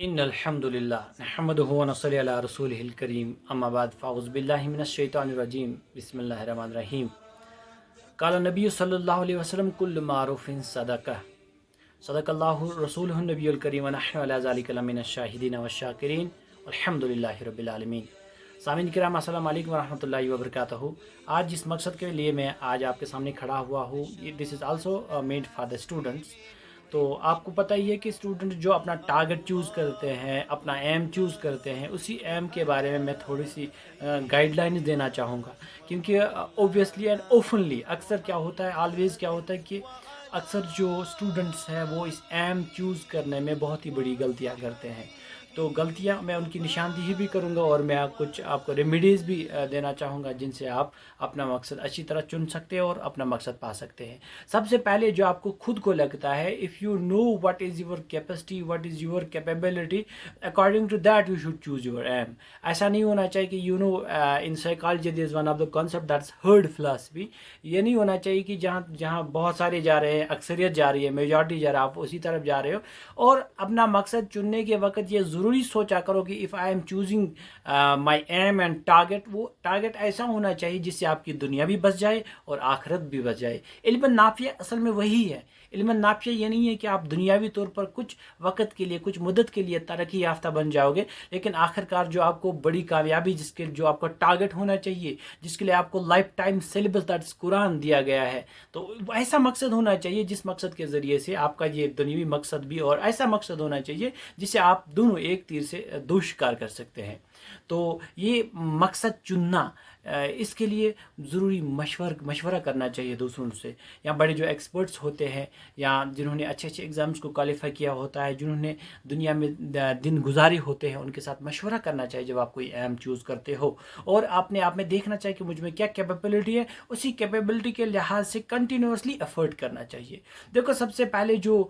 ان الحمد للہ نحمده ونصلی علی رسولہ الکریم اما بعد فاعوذ باللہ من الشیطان الرجیم بسم اللہ الرحمن الرحیم قال نبی صلی اللہ علیہ وسلم کل معروف صدقہ صدق اللہ رسولہ النبی الکریم ونحن علی ذلک لمن الشاہدین والشاکرین والحمد للہ رب العالمین۔ سامعین کرام السلام علیکم ورحمۃ اللہ وبرکاتہ۔ آج جس مقصد کے لیے میں آج آپ کے سامنے کھڑا ہوا ہوں، this is also made for the students. تو آپ کو پتہ ہی ہے کہ اسٹوڈنٹ جو اپنا ٹارگٹ چوز کرتے ہیں، اپنا ایم چوز کرتے ہیں، اسی ایم کے بارے میں تھوڑی سی گائیڈ لائنز دینا چاہوں گا، کیونکہ اوبویسلی اینڈ اوپنلی اکثر کیا ہوتا ہے، آلویز کیا ہوتا ہے کہ اکثر جو اسٹوڈنٹس ہیں وہ اس ایم چوز کرنے میں بہت ہی بڑی غلطیاں کرتے ہیں۔ تو غلطیاں میں ان کی نشاندہی بھی کروں گا، اور میں کچھ آپ کو ریمیڈیز بھی دینا چاہوں گا جن سے آپ اپنا مقصد اچھی طرح چن سکتے ہیں اور اپنا مقصد پا سکتے ہیں۔ سب سے پہلے جو آپ کو خود کو لگتا ہے، if you know what is your capacity, what is your capability, according to that you should choose your aim. ایسا نہیں ہونا چاہیے کہ you know in psychology there is one of the concept that's herd philosophy. یہ نہیں ہونا چاہیے کہ جہاں بہت سارے جا رہے ہیں، اکثریت جا رہی ہے، میجارٹی جا رہا ہے، آپ اسی طرف جا رہے ہو۔ اور اپنا مقصد چننے کے وقت یہ ضروری سوچا کرو کہ if I am choosing my aim and target, وہ ٹارگٹ ایسا ہونا چاہیے جس سے آپ کی دنیا بھی بچ جائے اور آخرت بھی بچ جائے۔ علم نافع اصل میں وہی ہے۔ علم نافع یہ نہیں ہے کہ آپ دنیاوی طور پر کچھ وقت کے لیے، کچھ مدت کے لیے ترقی یافتہ بن جاؤ گے، لیکن آخرکار جو آپ کو بڑی کامیابی، جو آپ کا ٹارگٹ ہونا چاہیے، جس کے لیے آپ کو لائف ٹائم سلیبس دیٹس قرآن دیا گیا ہے، تو ایسا مقصد ہونا چاہیے جس مقصد کے ذریعے سے آپ کا یہ دنیوی مقصد بھی، اور ایسا مقصد ہونا چاہیے جس سے آپ دونوں ایک تیر سے دو شکار کر سکتے ہیں۔ تو یہ مقصد چننا، اس کے لیے ضروری مشورہ کرنا چاہیے دوسروں سے، یا بڑے جو ایکسپرٹس ہوتے ہیں، یا جنہوں نے اچھے ایگزامس کو کوالیفائی کیا ہوتا ہے، جنہوں نے دنیا میں دن گزارے ہوتے ہیں، ان کے ساتھ مشورہ کرنا چاہیے جب آپ کوئی ایم چوز کرتے ہو۔ اور آپ میں دیکھنا چاہیے کہ مجھ میں کیا کیپیبلٹی ہے، اسی کیپیبلٹی کے لحاظ سے کنٹینیوسلی ایفرٹ کرنا چاہیے۔ دیکھو، سب سے پہلے جو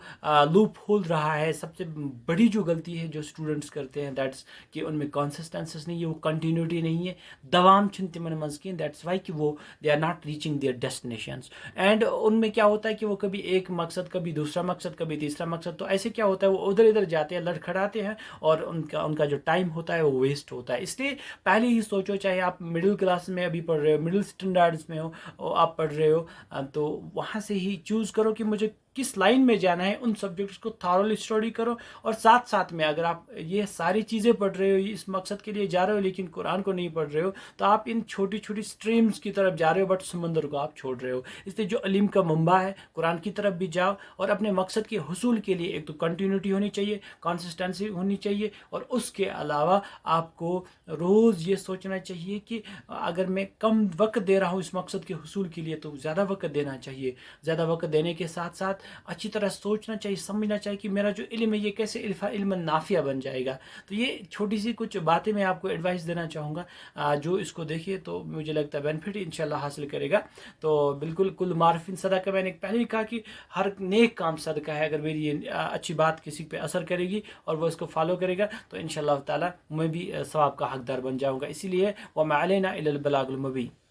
لوپ ہول رہا ہے، سب سے بڑی جو غلطی ہے جو اسٹوڈنٹس کرتے ہیں، دیٹس کہ ان میں کنسسٹنسس نہیں ہے، وہ کنٹینیوٹی نہیں ہے، دوام چھن تمن منز کی، دیٹس وائی کہ وہ they are not reaching their destinations. And ان میں کیا ہوتا ہے کہ وہ کبھی ایک مقصد، کبھی دوسرا مقصد، کبھی تیسرا مقصد، تو ایسے کیا ہوتا ہے وہ ادھر ادھر جاتے ہیں، لڑکھڑاتے ہیں، اور ان کا جو ٹائم ہوتا ہے وہ ویسٹ ہوتا ہے۔ اس لیے پہلے ہی سوچو، چاہے آپ مڈل کلاس میں ابھی پڑھ رہے ہو، مڈل اسٹینڈرڈس میں ہو، آپ پڑھ رہے ہو، تو وہاں سے ہی چوز کرو کہ مجھے کس لائن میں جانا ہے، ان سبجیکٹس کو تھارولی اسٹڈی کرو، اور ساتھ ساتھ میں اگر آپ یہ ساری چیزیں پڑھ رہے ہو، اس مقصد کے لیے جا رہے ہو، لیکن قرآن کو نہیں پڑھ رہے ہو، تو آپ ان چھوٹی چھوٹی سٹریمز کی طرف جا رہے ہو، بٹ سمندر کو آپ چھوڑ رہے ہو۔ اس لیے جو علم کا منبع ہے، قرآن کی طرف بھی جاؤ، اور اپنے مقصد کے حصول کے لیے ایک تو کنٹینیوٹی ہونی چاہیے، کنسسٹنسی ہونی چاہیے، اور اس کے علاوہ آپ کو روز یہ سوچنا چاہیے کہ اگر میں کم وقت دے رہا ہوں اس مقصد کے حصول کے لیے، تو زیادہ وقت دینا چاہیے۔ زیادہ وقت دینے کے ساتھ ساتھ اچھی طرح سوچنا چاہیے، سمجھنا چاہیے کہ میرا جو علم ہے یہ کیسے علم نافع بن جائے گا۔ تو یہ چھوٹی سی کچھ باتیں میں آپ کو ایڈوائس دینا چاہوں گا، جو اس کو دیکھیے تو مجھے لگتا ہے بینیفٹ انشاءاللہ حاصل کرے گا۔ تو بالکل کل معروف صدقہ، میں نے پہلے ہی کہا کہ ہر نیک کام صدقہ ہے۔ اگر میری یہ اچھی بات کسی پہ اثر کرے گی اور وہ اس کو فالو کرے گا، تو انشاءاللہ تعالی میں بھی ثواب کا حقدار بن جاؤں گا۔ اسی لیے وَمَا عَلَيْنَا إِلَّا الْبَلَاغُ الْمُبِينُ۔